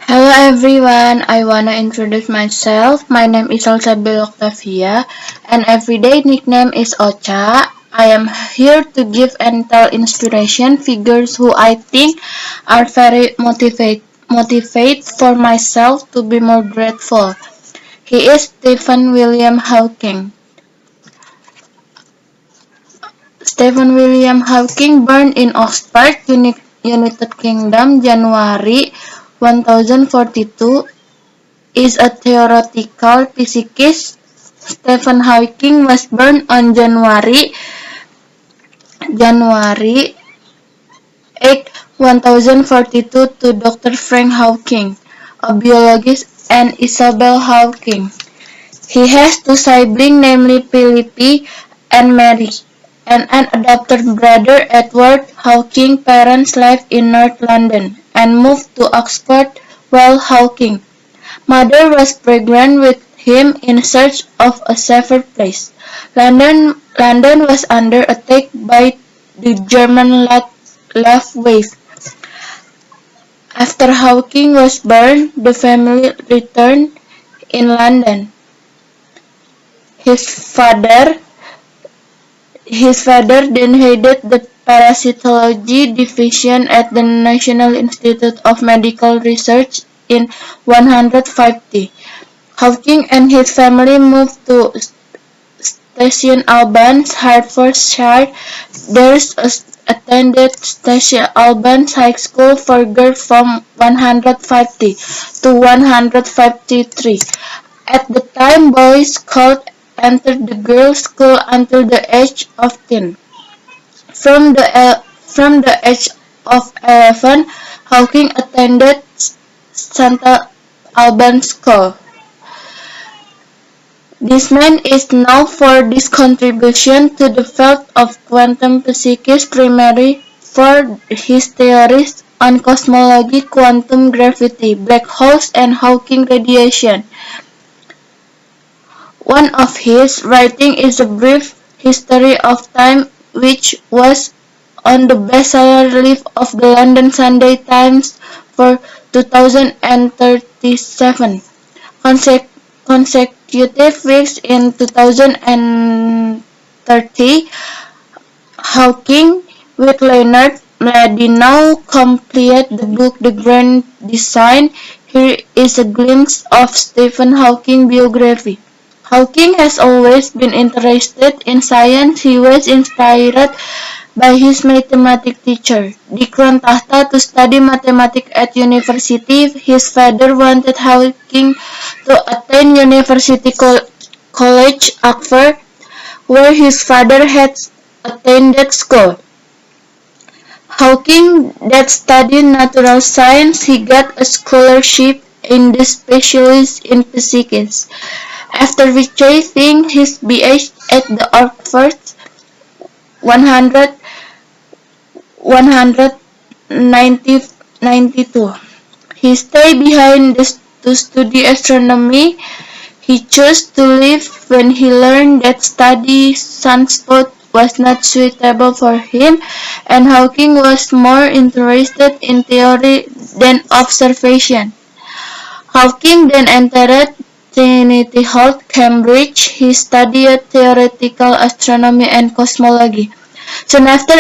Hello everyone, I wanna introduce myself. My name is Elzabeth Octavia, and everyday nickname is Ocha. I am here to give and tell inspiration figures who I think are very motivate for myself to be more grateful. He is Stephen William Hawking. Stephen William Hawking, born in Oxford, United Kingdom, January 1042, is a theoretical physicist. Stephen Hawking was born on January 8, 1042 to Dr. Frank Hawking, a biologist, and Isabel Hawking. He has two siblings, namely Philippa and Mary, and an adopted brother, Edward Hawking. Parents lived in North London and moved to Oxford while Hawking Mother was pregnant with him in search of a safer place. London was under attack by the German left wave. After Hawking was born, the family returned in London. His father his father then headed the parasitology division at the National Institute of Medical Research in 150. Hawking and his family moved to Station Albans, Hertfordshire. There attended Station Albans High School for girls from 150 to 153. At the time, boys could enter the girls' school until the age of 10. From the age of 11, Hawking attended St. Albans School. This man is known for his contribution to the field of quantum physics, primarily for his theories on cosmology, quantum gravity, black holes, and Hawking radiation. One of his writings is A Brief History of Time, which was on the bestseller list of the London Sunday Times for 2037 consecutive weeks. In 2030, Hawking, with Leonard Mlodinow, completed the book The Grand Design. Here is a glimpse of Stephen Hawking's biography. Hawking has always been interested in science. He was inspired by his mathematics teacher, Dikran Tahta, to study mathematics at university. His father wanted Hawking to attend University College, Oxford, where his father had attended school. Hawking that studied natural science. He got a scholarship in the specialist in physics. After receiving his BA at the Oxford 192, he stayed behind to study astronomy. He chose to leave when he learned that studying sunspots was not suitable for him, and Hawking was more interested in theory than observation. Hawking then entered Trinity Hall, Cambridge. He studied theoretical astronomy and cosmology. Soon after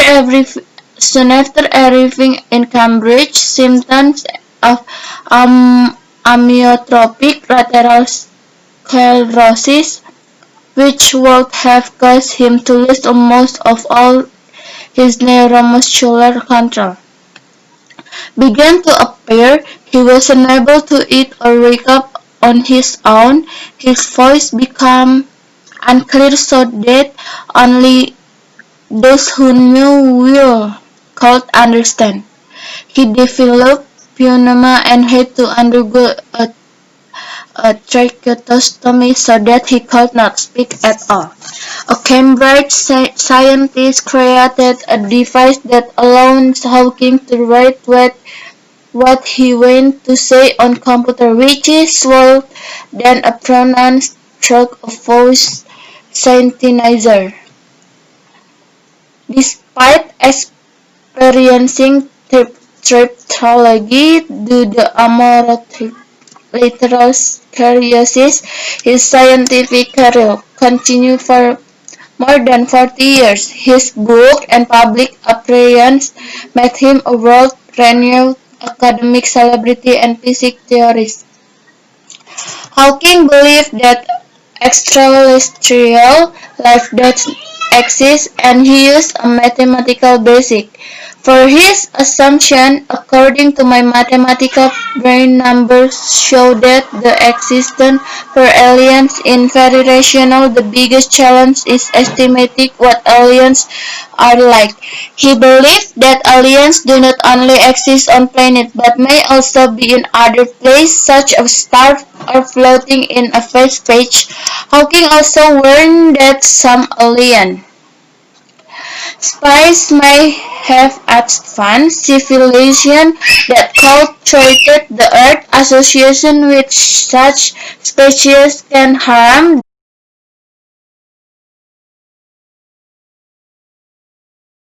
arriving in Cambridge, symptoms of amyotrophic lateral sclerosis, which would have caused him to lose most of all his neuromuscular control, began to appear. He was unable to eat or wake up on his own. His voice became unclear so that only those who knew Will could understand. He developed pneumonia and had to undergo a tracheostomy so that he could not speak at all. A Cambridge scientist created a device that allowed Hawking to write what he wanted to say on computer, which is swallowed then a pronounced stroke of voice synthesizer. Despite experiencing cryptology due to amyloidosis. His scientific career continued for more than 40 years. His book and public appearances made him a world-renowned academic celebrity and physics theorist. Hawking believed that extraterrestrial life does exist, and he used a mathematical basis for his assumption. According to my mathematical brain, numbers show that the existence for aliens is very rational. The biggest challenge is estimating what aliens are like. He believed that aliens do not only exist on planets but may also be in other places such as stars or floating in a vast space. Hawking also warned that some alien spies may have advanced civilizations that cultivated the Earth. Association with such species can harm